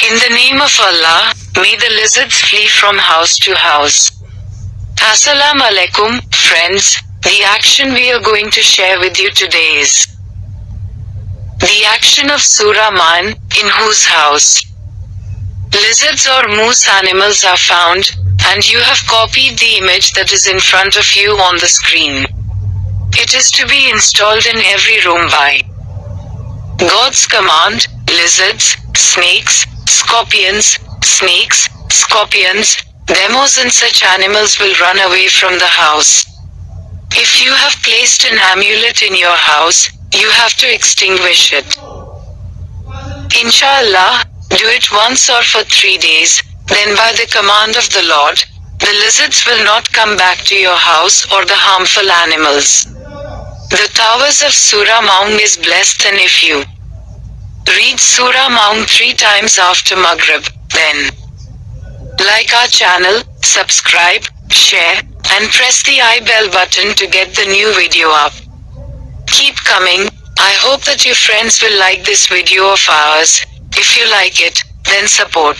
In the name of Allah, may the lizards flee from house to house. Assalamu alaikum, friends. The action we are going to share with you today is the action of Surah Man, in whose house lizards or moose animals are found, and you have copied the image that is in front of you on the screen. It is to be installed in every room by God's command. Lizards, snakes, scorpions, demons and such animals will run away from the house. If you have placed an amulet in your house, you have to extinguish it. Inshallah, do it once or for 3 days, then by the command of the Lord, the lizards will not come back to your house or the harmful animals. The ta'wīz of Surah Maun is blessed, and if you read Surah Maun 3 times after Maghrib, then like our channel, subscribe, share, and press the I bell button to get the new video up. Keep coming. I hope that your friends will like this video of ours. If you like it, then support.